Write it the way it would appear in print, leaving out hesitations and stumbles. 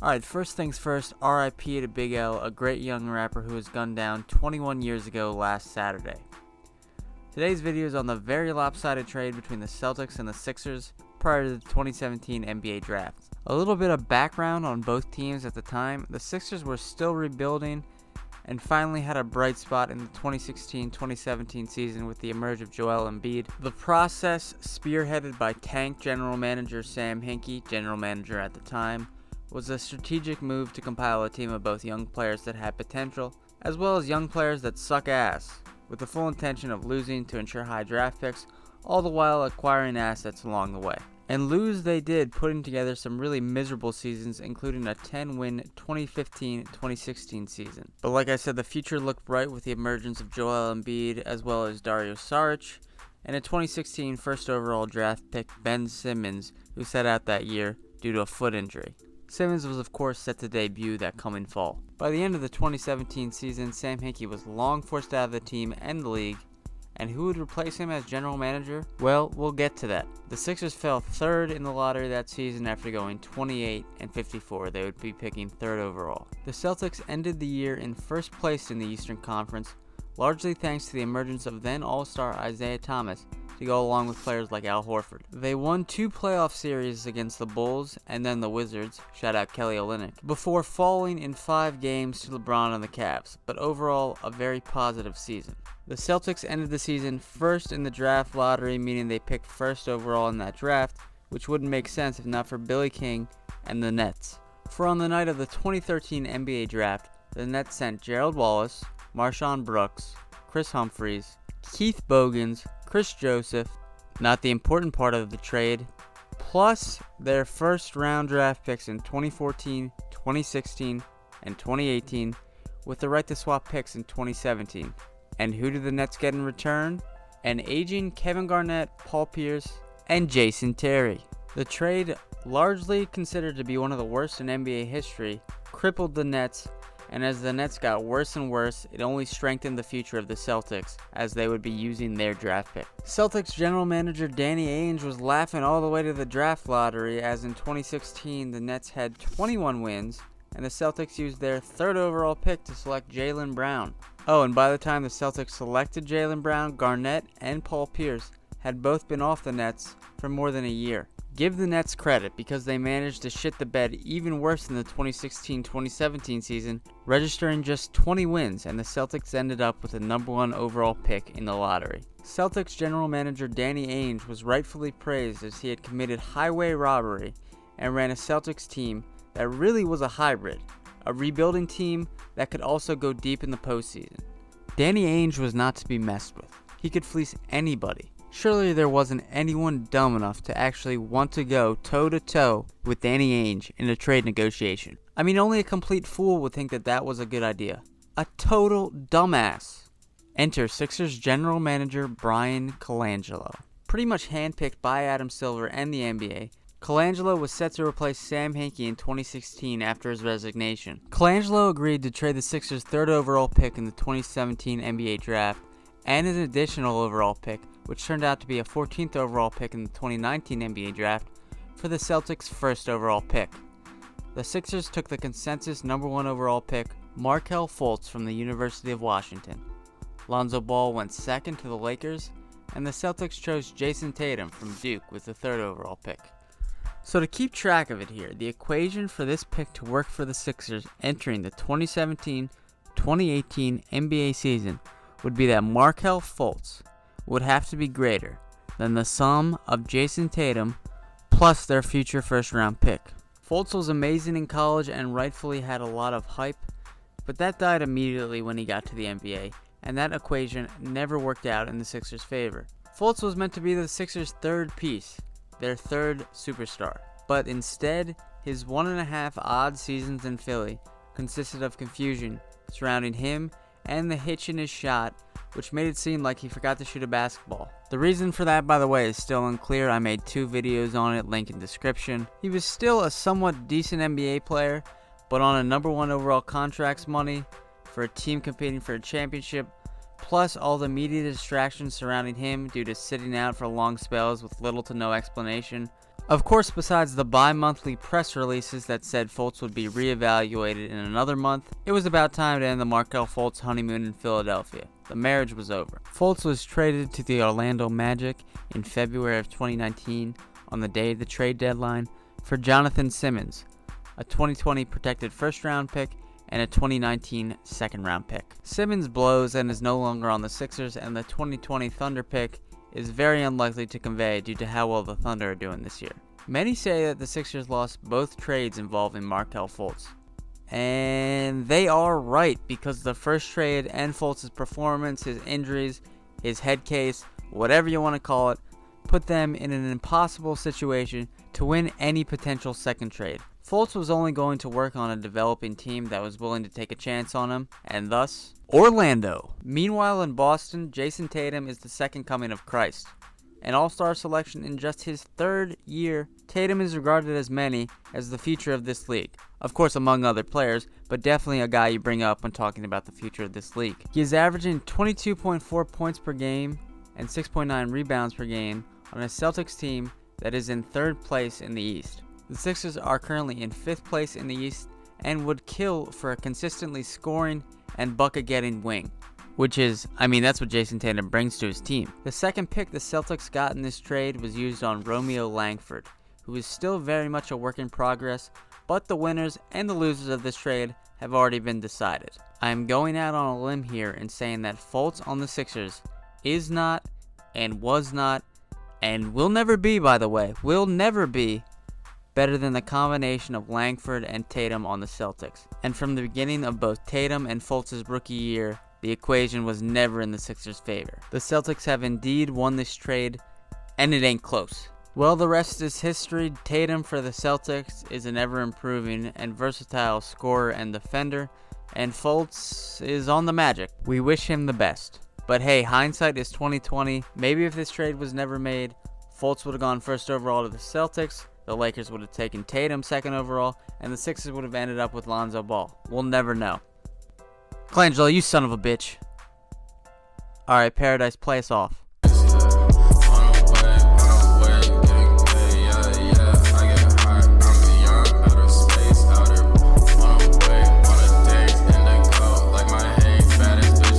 Alright, first things first, RIP to Big L, a great young rapper who was gunned down 21 years ago last Saturday. Today's video is on the very lopsided trade between the Celtics and the Sixers prior to the 2017 NBA draft. A little bit of background on both teams at the time. The Sixers were still rebuilding and finally had a bright spot in the 2016-2017 season with the emerge of Joel Embiid. The process, spearheaded by Tank general manager Sam Hinkie, general manager at the time, was a strategic move to compile a team of both young players that had potential, as well as young players that suck ass, with the full intention of losing to ensure high draft picks, all the while acquiring assets along the way. And lose they did, putting together some really miserable seasons, including a 10-win 2015-2016 season. But like I said, the future looked bright with the emergence of Joel Embiid, as well as Dario Saric, and a 2016 first overall draft pick Ben Simmons, who sat out that year due to a foot injury. Simmons was of course set to debut that coming fall. By the end of the 2017 season, Sam Hinkie was long forced out of the team and the league, and who would replace him as general manager? Well, we'll get to that. The Sixers fell third in the lottery that season after going 28-54. They would be picking third overall. The Celtics ended the year in first place in the Eastern Conference, largely thanks to the emergence of then All-Star Isaiah Thomas, to go along with players like Al Horford. They won 2 playoff series against the Bulls and then the Wizards, shout out Kelly Olynyk, before falling in 5 games to LeBron and the Cavs, but overall a very positive season. The Celtics ended the season first in the draft lottery, meaning they picked first overall in that draft, which wouldn't make sense if not for Billy King and the Nets. For on the night of the 2013 NBA draft, the Nets sent Gerald Wallace, Marshawn Brooks, Chris Humphries, Keith Bogans, Chris Joseph, not the important part of the trade, plus their first round draft picks in 2014, 2016, and 2018, with the right to swap picks in 2017. And who did the Nets get in return? An aging Kevin Garnett, Paul Pierce, and Jason Terry. The trade, largely considered to be one of the worst in NBA history, crippled the Nets, and as the Nets got worse and worse, it only strengthened the future of the Celtics, as they would be using their draft pick. Celtics general manager Danny Ainge was laughing all the way to the draft lottery, as in 2016 the Nets had 21 wins, and the Celtics used their third overall pick to select Jaylen Brown. Oh, and by the time the Celtics selected Jaylen Brown, Garnett and Paul Pierce had both been off the Nets for more than a year. Give the Nets credit, because they managed to shit the bed even worse in the 2016-2017 season, registering just 20 wins, and the Celtics ended up with the #1 overall pick in the lottery. Celtics general manager Danny Ainge was rightfully praised, as he had committed highway robbery and ran a Celtics team that really was a hybrid, a rebuilding team that could also go deep in the postseason. Danny Ainge was not to be messed with. He could fleece anybody. Surely there wasn't anyone dumb enough to actually want to go toe-to-toe with Danny Ainge in a trade negotiation. I mean, only a complete fool would think that that was a good idea. A total dumbass. Enter Sixers general manager Brian Colangelo. Pretty much handpicked by Adam Silver and the NBA, Colangelo was set to replace Sam Hinkie in 2016 after his resignation. Colangelo agreed to trade the Sixers' third overall pick in the 2017 NBA draft and an additional overall pick, which turned out to be a 14th overall pick in the 2019 NBA draft, for the Celtics' first overall pick. The Sixers took the consensus #1 overall pick, Markelle Fultz from the University of Washington. Lonzo Ball went second to the Lakers, and the Celtics chose Jayson Tatum from Duke with the third overall pick. So to keep track of it here, the equation for this pick to work for the Sixers entering the 2017-2018 NBA season would be that Markelle Fultz would have to be greater than the sum of Jayson Tatum plus their future first round pick. Fultz was amazing in college and rightfully had a lot of hype, but that died immediately when he got to the NBA, and that equation never worked out in the Sixers' favor. Fultz was meant to be the Sixers' third piece, their third superstar, but instead, his 1.5 odd seasons in Philly consisted of confusion surrounding him and the hitch in his shot, which made it seem like he forgot to shoot a basketball. The reason for that, by the way, is still unclear. I made 2 videos on it, link in description. He was still a somewhat decent NBA player, but on a #1 overall contract's money for a team competing for a championship, plus all the media distractions surrounding him due to sitting out for long spells with little to no explanation, Of course, besides the bi-monthly press releases that said Fultz would be reevaluated in another month, it was about time to end the Markelle Fultz honeymoon in Philadelphia. The marriage was over. Fultz was traded to the Orlando Magic in February of 2019 on the day of the trade deadline for Jonathan Simmons, a 2020 protected first-round pick and a 2019 second-round pick. Simmons blows and is no longer on the Sixers, and the 2020 Thunder pick is very unlikely to convey due to how well the Thunder are doing this year. Many say that the Sixers lost both trades involving Markelle Fultz. And they are right, because the first trade and Fultz's performance, his injuries, his head case, whatever you want to call it, put them in an impossible situation to win any potential second trade. Fultz was only going to work on a developing team that was willing to take a chance on him, and thus, Orlando. Meanwhile in Boston, Jayson Tatum is the second coming of Christ. An all-star selection in just his third year, Tatum is regarded as many as the future of this league. Of course, among other players, but definitely a guy you bring up when talking about the future of this league. He is averaging 22.4 points per game and 6.9 rebounds per game on a Celtics team that is in third place in the East. The Sixers are currently in 5th place in the East and would kill for a consistently scoring and bucket-getting wing. Which is, that's what Jayson Tatum brings to his team. The second pick the Celtics got in this trade was used on Romeo Langford, who is still very much a work in progress, but the winners and the losers of this trade have already been decided. I am going out on a limb here and saying that Fultz on the Sixers is not, and was not, and will never be, by the way, will never be better than the combination of Langford and Tatum on the Celtics. And from the beginning of both Tatum and Fultz's rookie year, the equation was never in the Sixers' favor. The Celtics have indeed won this trade, and it ain't close. Well, the rest is history. Tatum for the Celtics is an ever-improving and versatile scorer and defender, and Fultz is on the Magic. We wish him the best. But hey, hindsight is 2020. Maybe if this trade was never made, Fultz would have gone first overall to the Celtics, the Lakers would have taken Tatum second overall, and the Sixers would have ended up with Lonzo Ball. We'll never know. Colangelo, you son of a bitch. Alright, Paradise, play us off.